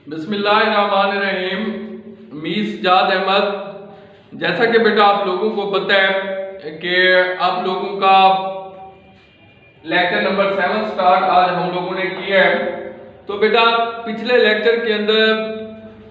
बिस्मिल्लाहिर्रहमानिर्रहीम। मीस जाद अहमद। जैसा कि बेटा आप लोगों को पता है कि आप लोगों का लेक्चर नंबर 7 स्टार्ट आज हम लोगों ने किया है। तो बेटा पिछले लेक्चर के अंदर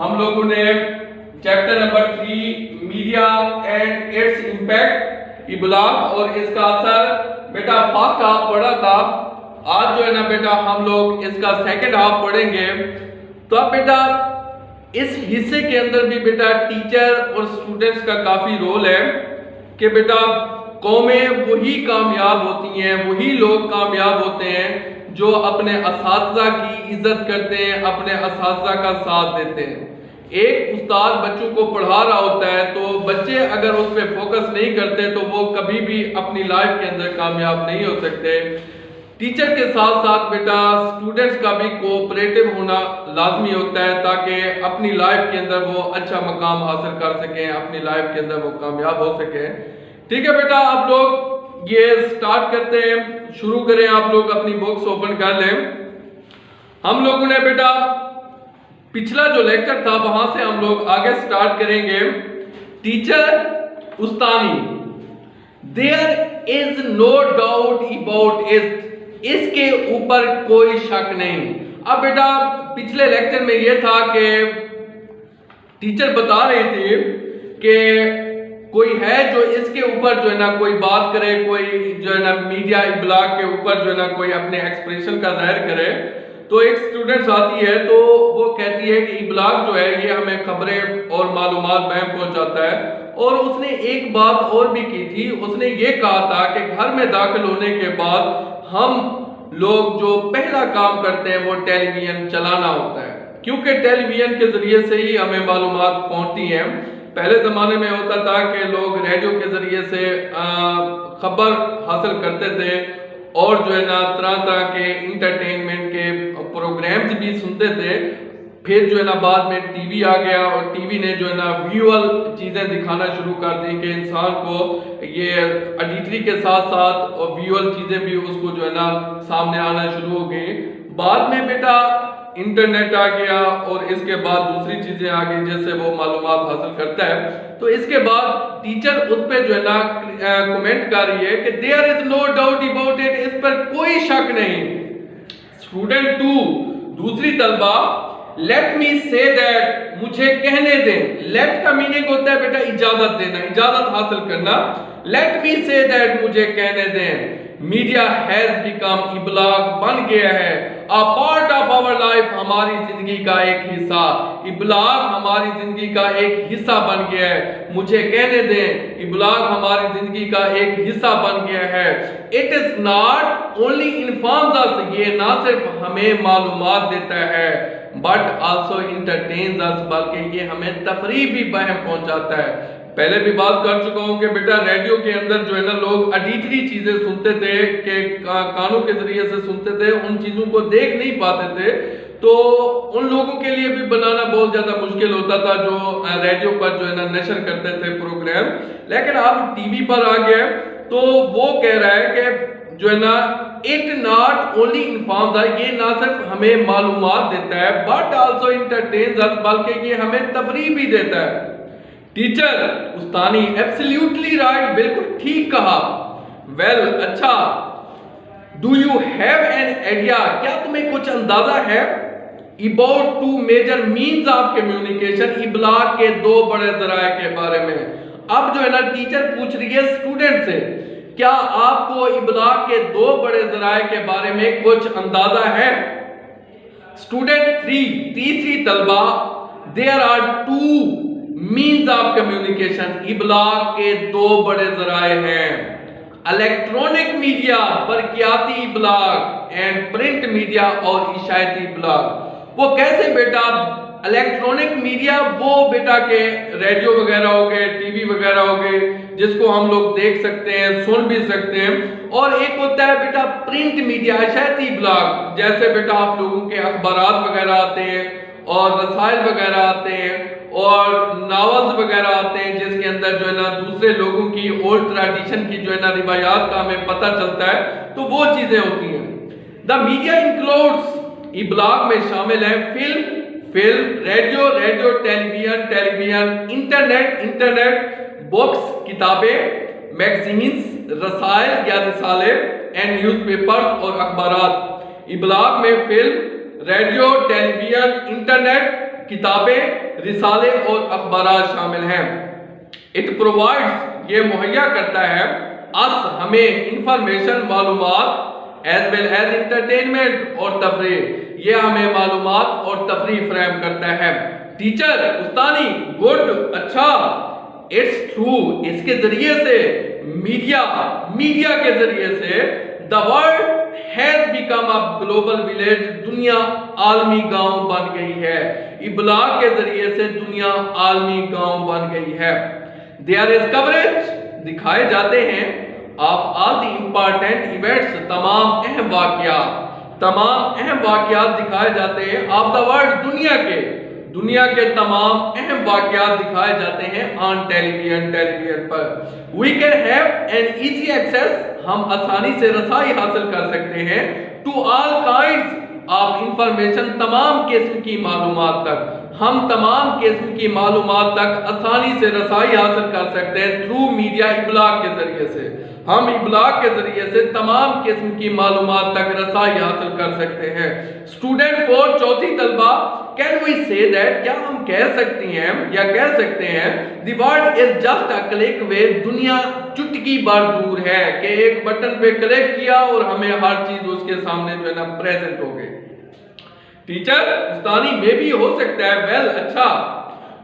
हम लोगों ने chapter number 3 media and its impact इब्लाग और इसका असर बेटा फर्स्ट हाफ पढ़ा था। आज जो है ना बेटा हम लोग इसका सेकंड हाफ पढ़ेंगे। तो अब बेटा इस हिस्से के अंदर भी बेटा टीचर और स्टूडेंट्स का काफी रोल है कि बेटा कौमें वही कामयाब होती हैं, वही लोग कामयाब होते हैं जो अपने असातिज़ा की इज्जत करते हैं, अपने असातिज़ा का साथ देते हैं। एक उस्ताद बच्चों को पढ़ा रहा होता है तो बच्चे अगर उस पर फोकस नहीं करते तो वो कभी भी अपनी लाइफ के अंदर कामयाब नहीं हो सकते। टीचर के साथ साथ बेटा स्टूडेंट्स का भी कोऑपरेटिव होना लाजमी होता है ताकि अपनी लाइफ के अंदर वो अच्छा मकाम हासिल कर सकें, अपनी लाइफ के अंदर वो कामयाब हो सकें। ठीक है बेटा, आप लोग ये स्टार्ट करते हैं, शुरू करें। आप लोग अपनी बुक्स ओपन कर लें। हम लोगों ने बेटा पिछला जो लेक्चर था वहां से हम लोग आगे स्टार्ट करेंगे। टीचर उस्तानी, there is no doubt about it, इसके ऊपर कोई शक नहीं। अब बेटा पिछले लेक्चर में यह था कि टीचर बता रहे थे कि कोई है जो इसके ऊपर जो है ना कोई बात करे, कोई जो है ना मीडिया इब्लाग के ऊपर जो है ना कोई अपने एक्सप्रेशन का जाहिर करे। तो एक स्टूडेंट्स आती है तो वो कहती है कि इब्लाग जो है ये हमें खबरें और मालूमात बहम पहुंचाता है। और उसने एक बात और भी की थी, उसने ये कहा था कि घर में दाखिल होने के बाद हम लोग जो पहला काम करते हैं वो टेलीविजन चलाना होता है, क्योंकि टेलीविजन के जरिए से ही हमें मालूमात पहुंचती हैं। पहले ज़माने में होता था कि लोग रेडियो के ज़रिए से खबर हासिल करते थे और जो है ना तरह तरह के इंटरटेनमेंट के प्रोग्राम्स भी सुनते थे। फिर जो है ना बाद में टीवी आ गया और टीवी ने जो है ना विजुअल चीज़ें दिखाना शुरू कर दी कि इंसान को ये ऑडिटरी के साथ साथ और विजुअल चीज़ें भी उसको जो है ना सामने आना शुरू हो गई। बाद में बेटा इंटरनेट आ गया और इसके बाद दूसरी चीजें आ गई जैसे वो मालूमात हासिल करता है। तो इसके बाद टीचर उस पर जो है ना कमेंट कर रही है कि there is no doubt about it, इस पर कोई शक नहीं। स्टूडेंट 2 दूसरी तलबा, लेट मी से दैट, मुझे कहने दें। लेट का मीनिंग होता है बेटा इजाजत देना, इजाजत हासिल करना। लेट मी से दैट, मुझे कहने दें। मीडिया हैज बिकम, इब्लाग बन गया है a part of our life, हमारी जिंदगी का एक हिस्सा। इब्लाग हमारी जिंदगी का एक हिस्सा बन गया है। मुझे कहने दें इब्लाग हमारी जिंदगी का एक हिस्सा बन गया है। It is not only informs us, ये ना सिर्फ हमें मालूमात देता है बट आल्सो इंटरटेन्स अस, बल्कि ये हमें तफरीह भी बहम पहुंचाता है। पहले भी बात कर चुका हूं कि बेटा रेडियो के अंदर जो है ना लोग ऑडिटरी चीजें सुनते थे कि कानों के जरिए से सुनते थे, उन चीजों को देख नहीं पाते थे। तो उन लोगों के लिए भी बनाना बहुत ज्यादा मुश्किल होता था जो रेडियो पर जो है ना नशर करते थे प्रोग्राम। लेकिन अब टीवी पर आ गया तो वो कह रहा है कि जो है ना it not only informs us, ये ना सिर्फ हमें मालूमात देता है बट आल्सो इंटरटेन्स अस, बल्कि ये हमें तफरीह भी देता है। टीचर उस्तानी, एब्सोल्युटली राइट, बिल्कुल ठीक कहा। वेल अच्छा, do you have an idea, क्या तुम्हें कुछ अंदाजा है about 2 major means of communication, इब्लाग के 2 बड़े जराए के बारे में। अब जो है ना टीचर पूछ रही है स्टूडेंट से, क्या आपको इब्लाग के 2 बड़े जराए के बारे में कुछ अंदाजा है। स्टूडेंट 3 तीसरी तलबा, there are 2 means of communication, इब्लाग के 2 बड़े जराए हैं। इलेक्ट्रॉनिक मीडिया, बरकियाती इब्लाग, एंड प्रिंट मीडिया और इशायती इब्लाग। वो कैसे बेटा, इलेक्ट्रॉनिक मीडिया वो बेटा के रेडियो वगैरह हो गए, टीवी वगैरह हो गए जिसको हम लोग देख सकते हैं, सुन भी सकते हैं। और एक होता है बेटा प्रिंट मीडिया, इशायती इब्लाग, जैसे बेटा आप लोगों के अखबारात वगैरह आते हैं और रसायल वगैरह आते हैं और नावल्स वगैरह आते हैं जिसके अंदर जो है ना दूसरे लोगों की ओल्ड ट्रेडिशन की जो है ना रिवायात का हमें पता चलता है, तो वो चीजें होती हैं। द मीडिया इंक्लूड्स, इब्लाग में शामिल है film, film, radio, television, internet, books, किताबें, मैगजीन्स, रसायल या रिसाले एंड न्यूज़पेपर्स और अखबारात। इब्लाग में फिल्म, रेडियो, टेलीविजन, इंटरनेट, किताबें, रिसाले और अखबारात शामिल हैं। इट प्रोवाइड्स, ये मुहैया करता है, अस, हमें, इंफॉर्मेशन, मालूमात, एज वेल एज इंटरटेनमेंट और तफरीह, ये हमें मालूमात और तफरीह फराहम करता है। टीचर, उस्तानी, गुड, अच्छा, इट्स थ्रू, इसके जरिए से, मीडिया के जरिए से, the world has become a global village, दुनिया आलमी गांव बन गई है। इब्लाग के जरिए से दुनिया आलमी गांव बन गई है। देयर इज कवरेज, दिखाए जाते हैं, of all the important events, तमाम अहम वाकयात दिखाए जाते हैं, ऑफ द वर्ल्ड, दुनिया के तमाम अहम वाकयात दिखाए जाते हैं ऑन टेलीविजन पर। We can have an easy access, हम आसानी से रसाई हासिल कर सकते हैं, to all kinds of information, तमाम किस्म की मालूमात तक, हम तमाम किस्म की मालूमात तक आसानी से रसाई हासिल कर सकते हैं थ्रू मीडिया, इब्लाग के जरिए से। हम इब्लाग के जरिए से तमाम किस्म की मालूमात तक रसाई हासिल कर सकते हैं। स्टूडेंट 4, चौथी तलबा, कैन वी से दैट, क्या हम कह सकते हैं the world is just a click way, दुनिया चुटकी भर दूर है, कि एक बटन पे क्लिक किया और हमें हर चीज उसके सामने जो है ना प्रेजेंट हो गई। टीचर, उस्तानी, में भी हो सकता है, वेल, अच्छा,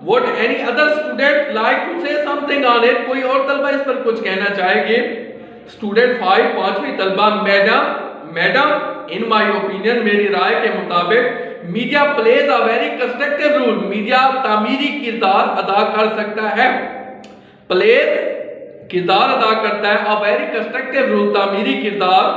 would any other student like to say something on it, कोई और तलबा इस पर कुछ कहना चाहेंगे? स्टूडेंट 5, पांचवी तलबा, मैडम, इन माय ओपिनियन, मेरी राय के मुताबिक, media plays a very constructive role, media तामीरी किरदार अदा कर सकता है। प्लेज, किरदार अदा करता है, अ वेरी कंस्ट्रक्टिव रोल, तामीरी किरदार,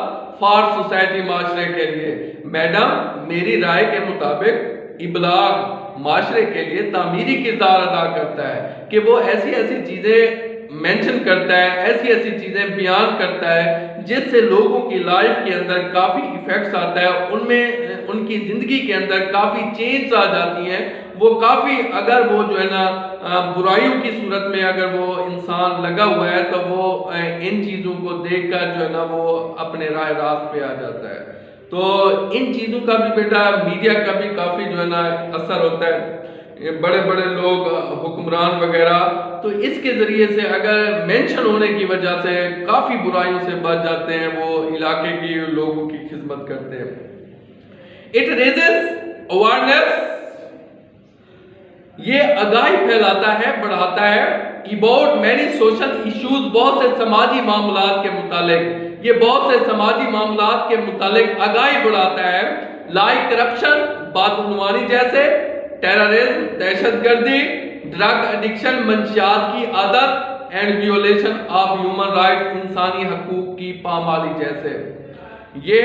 फॉर सोसाइटी, माशरे के लिए। मैडम, मेरी राय के मुताबिक, इब्लाग माशरे के लिए तामीरी किरदार अदा करता है, कि वो ऐसी चीजें मेंशन करता है, ऐसी चीजें बयान करता है जिससे लोगों की लाइफ के अंदर काफी इफेक्ट्स आता है, उनमें उनकी जिंदगी के अंदर काफी चेंज आ जाती हैं। वो काफी, अगर वो जो है ना बुराइयों की सूरत में अगर वो इंसान लगा हुआ है तो वो इन चीजों को देखकर जो है ना वो अपने राह रास्त पे आ जाता है। तो इन चीजों का भी बेटा मीडिया का भी काफी जो है ना असर होता है। बड़े लोग, हुक्मरान वगैरह, तो इसके जरिए से अगर मेंशन होने की वजह से काफी बुराइयों से बच जाते हैं, वो इलाके की लोगों की खिदमत करते हैं। इट रेजेस अवेयरनेस, ये आगाही फैलाता है, बढ़ाता है, अबाउट मैनी सोशल इश्यूज, बहुत से समाजी मामलात के मुतालिक, ये बहुत से समाजी मामलात के मुतालिक आगाही बढ़ाता है। लाइक करप्शन, बदगुमानी जैसे, टेररिज्म, दहशतगर्दी, ड्रग एडिक्शन, मंशियात की आदत, एंड वियोलेशन ऑफ ह्यूमन राइट्स, इंसानी हकूक की पामाली जैसे। ये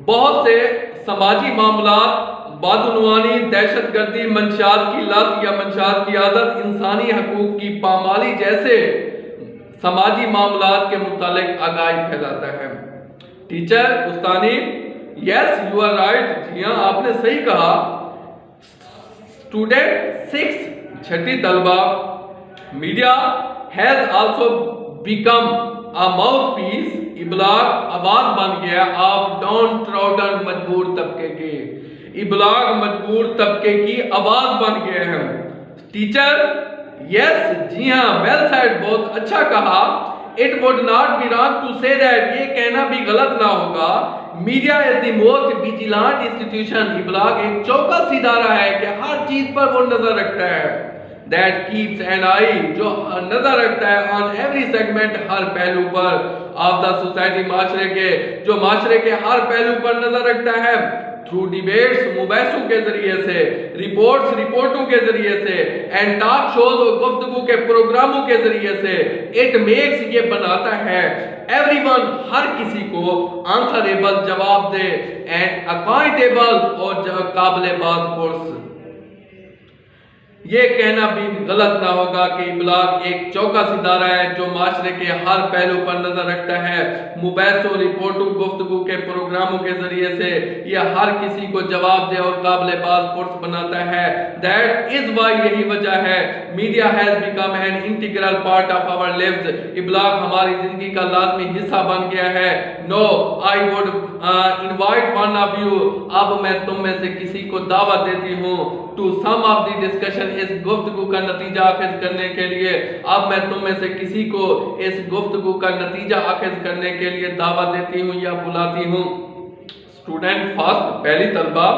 बहुत से समाजी मामलात, बदगुमानी, दहशतगर्दी, मंशियात की लत या मंशियात की आदत, इंसानी हकूक की पामाली जैसे समाजी मामलात के मुतालिक आगाही फैलाता है। टीचर, उस्तानी, यस यू आर राइट, जी हाँ आपने सही कहा। स्टूडेंट 6, छठी तलबा, media has also become a mouth piece, इब्लाग आवाज बन गया ऑफ डाउन ट्राउडन, मजबूर तबके की, इब्लाग मजबूर तबके की आवाज बन गए हैं। टीचर, यस, जी हाँ, वेल सेड, बहुत अच्छा कहा। It would not be wrong to say that, ये कहना भी गलत ना होगा, media is the most vigilant institution, इब्लाग एक चौकस इदारा है कि हर चीज पर वो नजर रखता है, दैट कीप्स एन आई, जो नजर रखता है, ऑन एवरी सेगमेंट, हर पहलू पर, ऑफ द सोसाइटी, माशरे के, जो माशरे के हर पहलू पर नजर रखता है, थ्रू डिबेट्स, मुबैसों के जरिए से, रिपोर्टों के जरिए से, एंड टॉक शोज और गुफ्तगू के प्रोग्रामों के जरिए से, इट मेक्स, ये बनाता है, एवरीवन, हर किसी को, आंसरेबल, जवाब दे, एंड अकाउंटेबल, और काबिल बाज़ पुरस। ये कहना भी गलत ना होगा कि ब्लॉग एक चौका सितारा है जो माशरे के हर पहलू पर नजर रखता है। मुबैसों, रिपोर्टों, गुफ्तगू के प्रोग्रामों के जरिए से यह हर किसी को जवाब दे और काबिल बात पुरस बनाता है। दैट इज वाई, यही वजह है media has become an integral part of our lives. ये ब्लॉग हमारी जिंदगी का लाजमी हिस्सा बन गया है। No I would invite one of you, अब मैं तुम में से किसी को दावत देती हूँ to sum of the discussion, इस गुफ्तगू का नतीजा आखिज करने के लिए। अब मैं तुम में से किसी को इस गुफ्तगू का नतीजा आखिज करने के लिए दावत देती हूँ या बुलाती हूँ। स्टूडेंट फर्स्ट, पहली तलबा,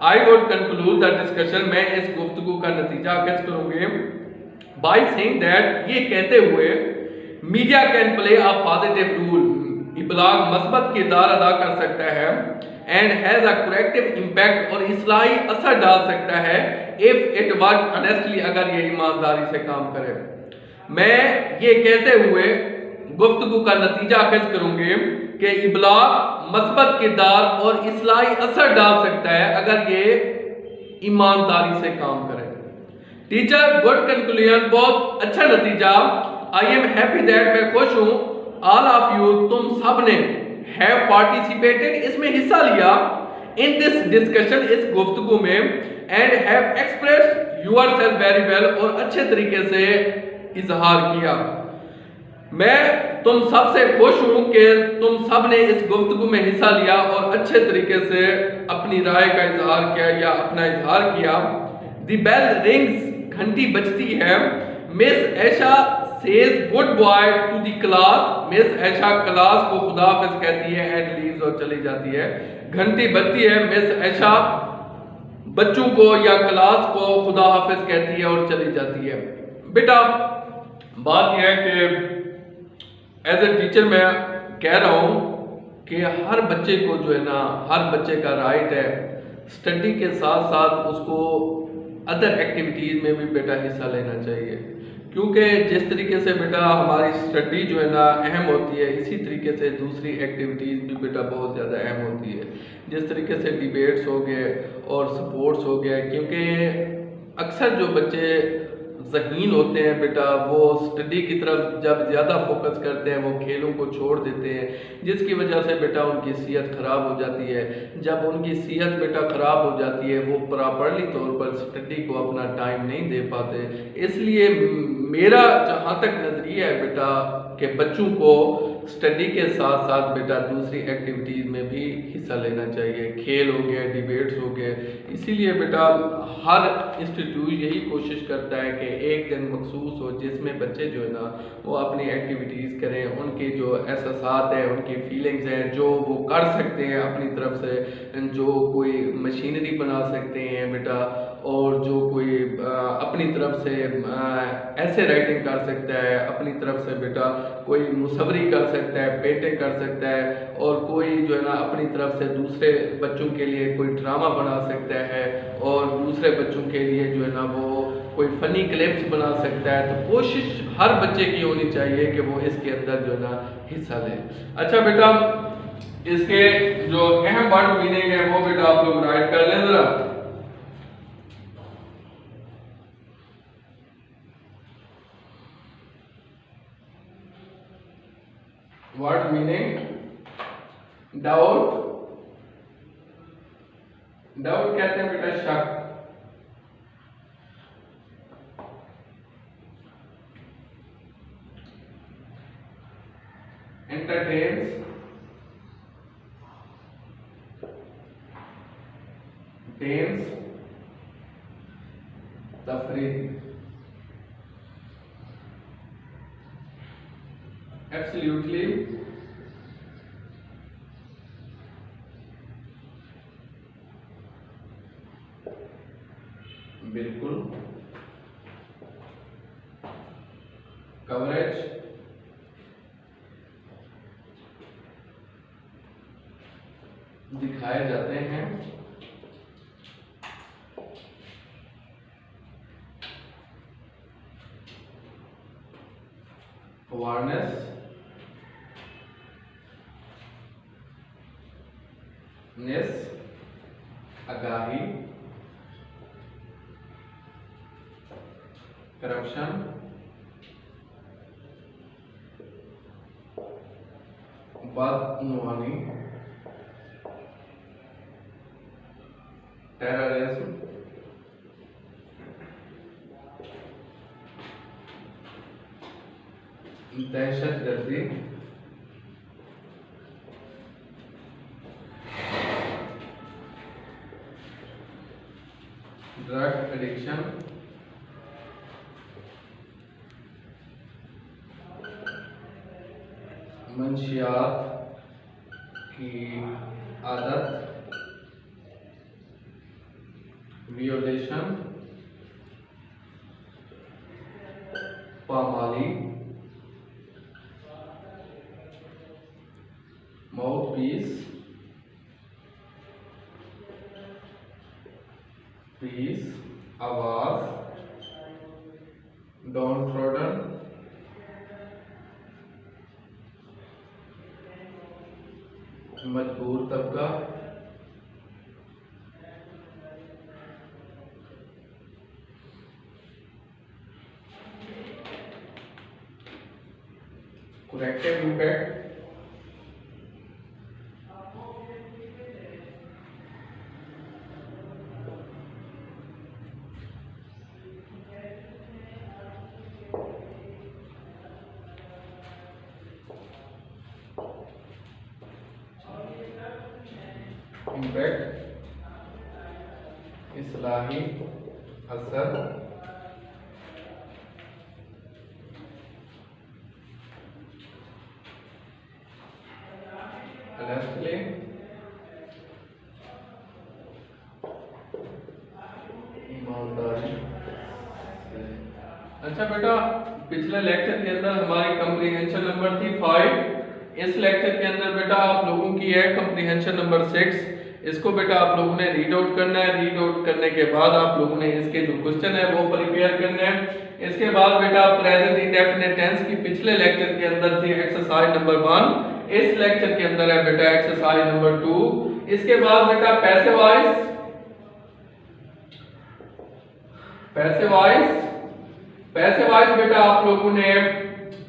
I would conclude the discussion, मैं इस गुफ्तगू का नतीजा आखिज करूंगी बाय सेइंग दैट, ये कहते हुए media can play a positive role, ब्लॉग मस्बत किरदार अदा कर सकता है and has a corrective impact, और इस्लाही असर डाल सकता है इफ इट वर्क ऑनेस्टली, अगर ये ईमानदारी से काम करे। मैं ये कहते हुए गुफ्तगू का नतीजा अखज़ करूंगी कि ये ब्लॉग मस्बत किरदार और इस्लाही असर डाल सकता है अगर ये ईमानदारी से काम करे। टीचर, गुड कंक्लूजन, बहुत अच्छा नतीजा। आई एम हैप्पी दैट, मैं खुश हूँ, ऑल ऑफ यू, तुम सब ने, हैव पार्टिसिपेटेड, इसमें हिस्सा लिया, इन दिस डिस्कशन, इस गुफ्तगू में, and have expressed yourself very well, और अच्छे तरीके से इजहार किया। मैं तुम सब से खुश हूं कि तुम सब ने इस गुफ्तगू में हिस्सा लिया और अच्छे तरीके से अपनी राय का इजहार किया या अपना इजहार किया। द बेल रिंग्स, घंटी बजती है। Miss Aisha says good bye to the class, Miss Aisha class को खुदाफिज कहती है एंड लीव्स, और चली जाती है। घंटी बजती है, मिस ऐशा बच्चों को या क्लास को खुदा हाफिज कहती है और चली जाती है। बेटा बात यह है कि एज ए टीचर मैं कह रहा हूं कि हर बच्चे को जो है ना, हर बच्चे का राइट है स्टडी के साथ साथ उसको अदर एक्टिविटीज़ में भी बेटा हिस्सा लेना चाहिए, क्योंकि जिस तरीके से बेटा हमारी स्टडी जो है ना अहम होती है, इसी तरीके से दूसरी एक्टिविटीज़ भी बेटा बहुत ज़्यादा अहम होती है। जिस तरीके से डिबेट्स हो गए और स्पोर्ट्स हो गया, क्योंकि अक्सर जो बच्चे ज़हीन होते हैं बेटा वो स्टडी की तरफ जब ज़्यादा फोकस करते हैं वो खेलों को छोड़ देते हैं, जिसकी वजह से बेटा उनकी सेहत ख़राब हो जाती है। जब उनकी सेहत बेटा ख़राब हो जाती है वो प्रॉपरली तौर पर स्टडी को अपना टाइम नहीं दे पाते। इसलिए मेरा जहाँ तक नज़रिया है बेटा कि बच्चों को स्टडी के साथ साथ बेटा दूसरी एक्टिविटीज़ में भी हिस्सा लेना चाहिए, खेल हो गया, डिबेट्स हो गए। इसीलिए बेटा हर इंस्टीट्यूट यही कोशिश करता है कि एक दिन मखसूस हो जिसमें बच्चे जो है ना वो अपनी एक्टिविटीज़ करें, उनके जो एहसासात हैं, उनकी फीलिंग्स हैं, जो वो कर सकते हैं अपनी तरफ से, जो कोई मशीनरी बना सकते हैं बेटा, और जो कोई अपनी तरफ से ऐसे राइटिंग कर सकता है, अपनी तरफ से बेटा कोई मुसवरी कर सकता है, पेंटिंग कर सकता है, और कोई जो है ना अपनी तरफ से दूसरे बच्चों के लिए कोई ड्रामा बना सकता है, और दूसरे बच्चों के लिए जो है ना वो कोई फ़नी क्लिप्स बना सकता है। तो कोशिश हर बच्चे की होनी चाहिए कि वो इसके अंदर जो है ना हिस्सा ले। अच्छा बेटा, इसके जो अहम वर्ड मीनिंग है वो बेटा आप लोग राइट कर लें जरा। वर्ड मीनिंग डाउट, डाउट कहते हैं बेटा शक, entertains, tames, तफरीह, absolutely, बिल्कुल, कवरेज, दिखाए जाते हैं, अवेयरनेस, नेस, आगाही, करप्शन, बदनुमानी, टेररिज्म, दहशतगर्दी, ड्रग एडिक्शन, मंशियात की आदत, वियोलेशन, पामाली, माउथ पीस, पीस, आवाज, डाउन ट्रोडन, मजबूर तबका, करेक्टिव इम्पैक्ट, इम्पैक्ट, इस्लाही असर, अलेस्टले, ईमानदारी। अच्छा बेटा, पिछले लेक्चर के अंदर हमारी कंप्रीहेंशन नंबर थी 5। इस लेक्चर के अंदर बेटा आप लोगों की है कंप्रीहेंशन नंबर 6। इसको बेटा आप लोगों ने रीड आउट करना है। रीड आउट करने के बाद आप लोगों ने इसके जो क्वेश्चन है वो प्रिपेयर करने हैं। इसके बाद बेटा प्रेजेंट इंडेफिनिट टेंस की पिछले लेक्चर के अंदर थी एक्सरसाइज नंबर 1। इस लेक्चर के अंदर है बेटा एक्सरसाइज नंबर 2। इसके बाद बेटा पैसिव वॉइस बेटा आप लोगों ने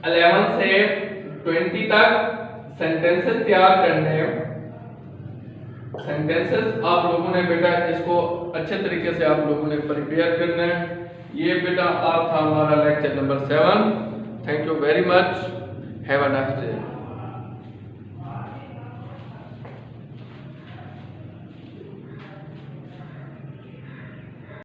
11 से 20 तक सेंटेंसेस तैयार करने हैं। सेंटेंसेस आप लोगों ने बेटा इसको अच्छे तरीके से आप लोगों ने प्रिपेयर करना है। ये बेटा आज था हमारा lecture number 7। Thank you very much. Have a nice day.